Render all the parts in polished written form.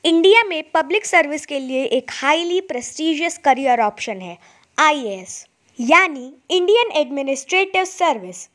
India में public service के लिए एक हाईली प्रेस्टिजियस करियर ऑप्शन है आईएएस यानी Indian administrative service.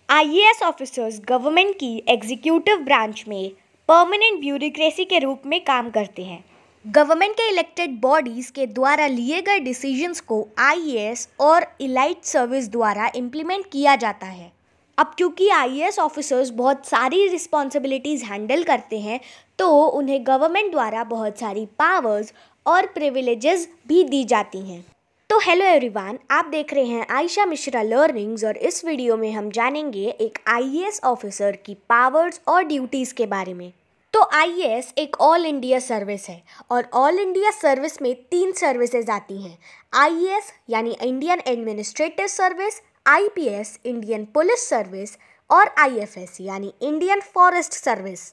IAS officers government की एग्जीक्यूटिव ब्रांच में परमानेंट ब्यूरोक्रेसी के रूप में काम करते हैं। गवर्नमेंट के इलेक्टेड बॉडीज़ के द्वारा लिए गए डिसीजंस को आईएएस और इलाइट सर्विस द्वारा इम्प्लीमेंट किया जाता है। अब क्योंकि आईएएस ऑफिसर्स बहुत सारी रिस्पॉन्सिबिलिटीज़ हैंडल करते हैं तो उन्हें गवर्नमेंट द्वारा बहुत सारी पावर्स और प्रिविलेजेस भी दी जाती हैं। तो हेलो एवरीवन, आप देख रहे हैं आयशा मिश्रा लर्निंग्स और इस वीडियो में हम जानेंगे एक आईएएस ऑफिसर की पावर्स और ड्यूटीज़ के बारे में। तो आईएएस एक ऑल इंडिया सर्विस है और ऑल इंडिया सर्विस में 3 सर्विसेज आती हैं। आईएएस यानी Indian administrative service, IPS Indian police service और आईएफएस यानी इंडियन फॉरेस्ट सर्विस।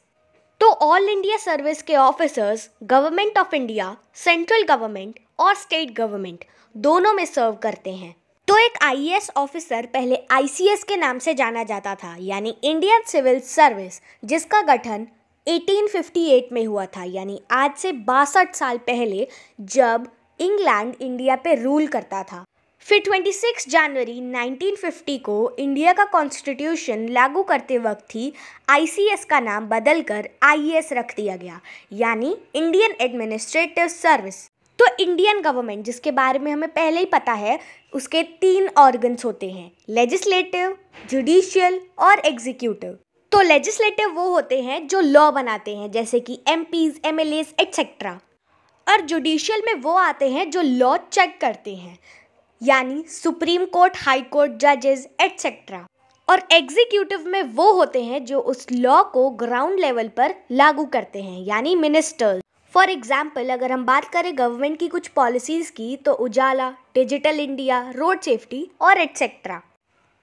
तो ऑल इंडिया सर्विस के officers government of India, central government और स्टेट गवर्नमेंट दोनों में सर्व करते हैं। तो एक आईएएस ऑफिसर पहले आईसीएस के नाम से जाना जाता था यानी इंडियन सिविल सर्विस, जिसका गठन 1858 में हुआ था यानी आज से 62 साल पहले, जब इंग्लैंड इंडिया पे रूल करता था। फिर 26 जनवरी 1950 को इंडिया का कॉन्स्टिट्यूशन लागू करते वक्त ही आईसीएस का नाम बदलकर आईएएस रख दिया गया यानी इंडियन एडमिनिस्ट्रेटिव सर्विस। तो इंडियन गवर्नमेंट, जिसके बारे में हमें पहले ही पता है, उसके 3 ऑर्गन्स होते हैं, लेजिस्लेटिव, जुडिशियल और एग्जीक्यूटिव। तो लेजिस्लेटिव वो होते हैं जो लॉ बनाते हैं, जैसे कि एमपीज, एमएलएस एटसेट्रा। और जुडिशियल में वो आते हैं जो लॉ चेक करते हैं, यानी सुप्रीम कोर्ट, हाई कोर्ट, जजेस एटसेट्रा। और एग्जीक्यूटिव में वो होते हैं जो उस लॉ को ग्राउंड लेवल पर लागू करते हैं, यानी मिनिस्टर्स। फॉर एग्जाम्पल, अगर हम बात करें गवर्नमेंट की कुछ पॉलिसीज़ की, तो उजाला, डिजिटल इंडिया, रोड सेफ्टी और एटसेट्रा।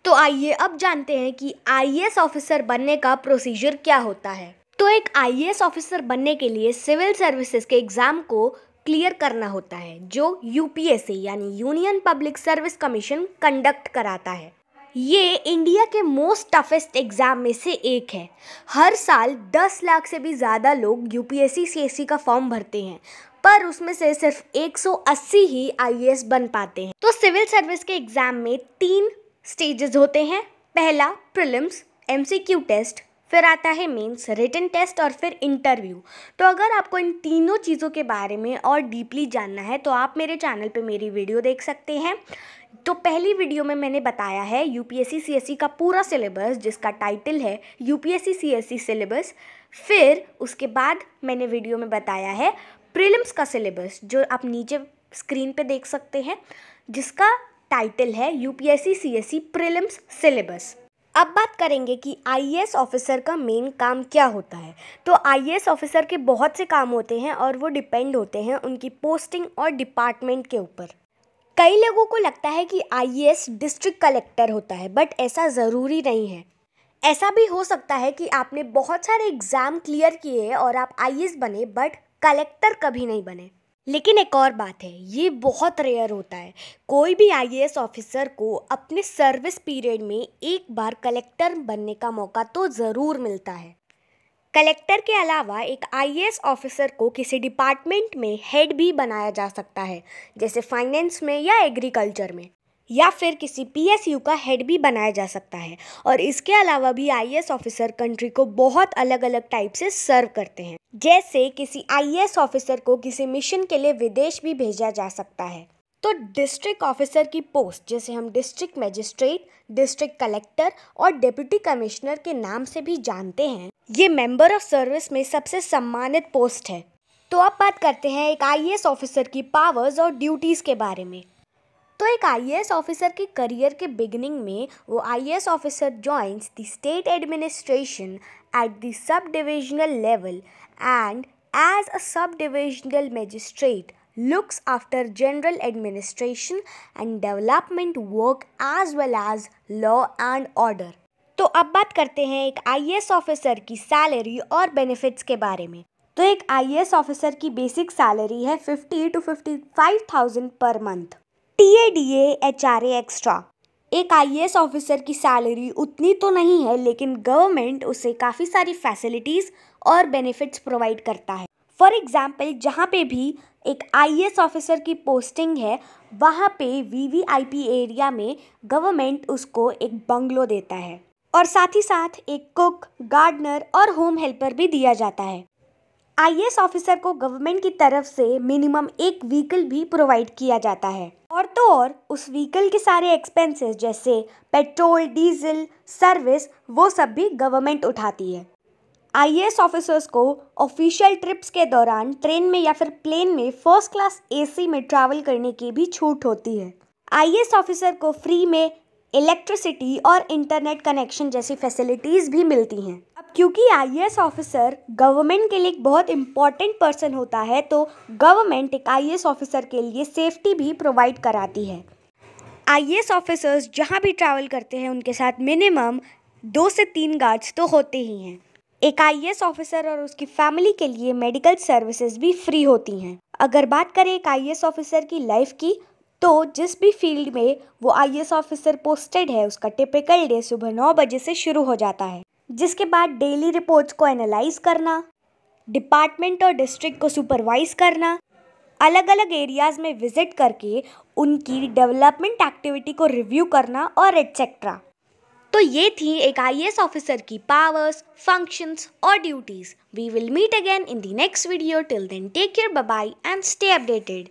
तो आइए अब जानते हैं कि आईएएस ऑफिसर बनने का प्रोसीजर क्या होता है। तो एक आईएएस ऑफिसर बनने के लिए सिविल सर्विसेज के एग्ज़ाम को क्लियर करना होता है, जो यूपीएससी यानी union public service commission conduct कराता है। ये इंडिया के मोस्ट टफेस्ट एग्ज़ाम में से एक है। हर साल 10 लाख से भी ज़्यादा लोग यूपीएससी सीएससी का फॉर्म भरते हैं, पर उसमें से सिर्फ 180 ही आईएएस बन पाते हैं। तो सिविल सर्विस के एग्ज़ाम में 3 स्टेजेस होते हैं। पहला प्रीलिम्स, एमसीक्यू टेस्ट, फिर आता है मेंस, रिटन टेस्ट और फिर इंटरव्यू। तो अगर आपको इन तीनों चीज़ों के बारे में और डीपली जानना है तो आप मेरे चैनल पे मेरी वीडियो देख सकते हैं। तो पहली वीडियो में मैंने बताया है यूपीएससी सीएससी का पूरा सिलेबस, जिसका टाइटल है यूपीएससी सीएससी सिलेबस। फिर उसके बाद मैंने वीडियो में बताया है प्रीलिम्स का सिलेबस, जो आप नीचे स्क्रीन पे देख सकते हैं, जिसका टाइटल है यूपीएससी सीएससी प्रीलिम्स सिलेबस। अब बात करेंगे कि आईएएस ऑफिसर का मेन काम क्या होता है। तो आईएएस ऑफिसर के बहुत से काम होते हैं और वो डिपेंड होते हैं उनकी पोस्टिंग और डिपार्टमेंट के ऊपर। कई लोगों को लगता है कि आईएएस डिस्ट्रिक्ट कलेक्टर होता है, बट ऐसा ज़रूरी नहीं है। ऐसा भी हो सकता है कि आपने बहुत सारे एग्ज़ाम क्लियर किए और आप आईएएस बने, बट कलेक्टर कभी नहीं बने। लेकिन एक और बात है, ये बहुत रेयर होता है। कोई भी आईएएस ऑफिसर को अपने सर्विस पीरियड में एक बार कलेक्टर बनने का मौका तो ज़रूर मिलता है। कलेक्टर के अलावा एक आईएएस ऑफिसर को किसी डिपार्टमेंट में हेड भी बनाया जा सकता है, जैसे फाइनेंस में या एग्रीकल्चर में, या फिर किसी पीएसयू का हेड भी बनाया जा सकता है। और इसके अलावा भी आईएएस ऑफिसर कंट्री को बहुत अलग अलग टाइप से सर्व करते हैं, जैसे किसी आईएएस ऑफिसर को किसी मिशन के लिए विदेश भी भेजा जा सकता है। तो डिस्ट्रिक्ट ऑफिसर की पोस्ट, जैसे हम डिस्ट्रिक्ट मजिस्ट्रेट, डिस्ट्रिक्ट कलेक्टर और डिप्टी कमिश्नर के नाम से भी जानते हैं, ये मेंबर ऑफ सर्विस में सबसे सम्मानित पोस्ट है। तो अब बात करते हैं एक आईएएस ऑफिसर की पावर्स और ड्यूटीज़ के बारे में। तो एक आईएएस ऑफिसर के करियर के बिगिनिंग में वो IAS officer joins the state administration at the sub divisional level and as a sub divisional magistrate looks after general administration and development work as well as law and order। तो अब बात करते हैं एक IAS officer की salary और benefits के बारे में। तो एक आईएएस ऑफिसर की बेसिक सैलरी है 50 to 55,000 per month. TADA, HRA extra. एक आईएएस ऑफिसर की सैलरी उतनी तो नहीं है, लेकिन गवर्नमेंट उसे काफ़ी सारी फैसिलिटीज़ और बेनिफिट्स प्रोवाइड करता है। फॉर एग्जाम्पल जहाँ पे भी एक आईएएस ऑफिसर की पोस्टिंग है, वहाँ पे वीवीआईपी एरिया में गवर्नमेंट उसको एक बंगलो देता है और साथ ही साथ एक कुक, गार्डनर और होम हेल्पर भी दिया जाता है। आईएएस ऑफिसर को गवर्नमेंट की तरफ से मिनिमम एक व्हीकल भी प्रोवाइड किया जाता है और तो और उस व्हीकल के सारे एक्सपेंसेस जैसे पेट्रोल, डीजल, सर्विस वो सब भी गवर्नमेंट उठाती है। आईएएस ऑफिसर्स को ऑफिशियल ट्रिप्स के दौरान ट्रेन में या फिर प्लेन में फर्स्ट क्लास एसी में ट्रैवल करने की भी छूट होती है। आईएएस ऑफिसर को फ्री में इलेक्ट्रिसिटी और इंटरनेट कनेक्शन जैसी फैसिलिटीज़ भी मिलती हैं। अब क्योंकि आईएएस ऑफिसर गवर्नमेंट के लिए एक बहुत इंपॉर्टेंट पर्सन होता है, तो गवर्नमेंट एक आईएएस ऑफिसर के लिए सेफ्टी भी प्रोवाइड कराती है। आईएएस ऑफिसर्स जहाँ भी ट्रैवल करते हैं उनके साथ मिनिमम 2 से 3 गार्ड्स तो होते ही हैं। एक आईएएस ऑफिसर और उसकी फैमिली के लिए मेडिकल सर्विसेज भी फ्री होती हैं। अगर बात करें एक आईएएस ऑफिसर की लाइफ की, तो जिस भी फील्ड में वो आईएएस ऑफिसर पोस्टेड है उसका टिपिकल डे सुबह 9 बजे से शुरू हो जाता है, जिसके बाद डेली रिपोर्ट्स को एनालाइज करना, डिपार्टमेंट और डिस्ट्रिक्ट को सुपरवाइज करना, अलग अलग एरियाज़ में विजिट करके उनकी डेवलपमेंट एक्टिविटी को रिव्यू करना और एटसेट्रा। तो ये थी एक आईएएस ऑफिसर की पावर्स, फंक्शंस और duties. We will meet again in the next video. Till then take care, bye bye and stay updated.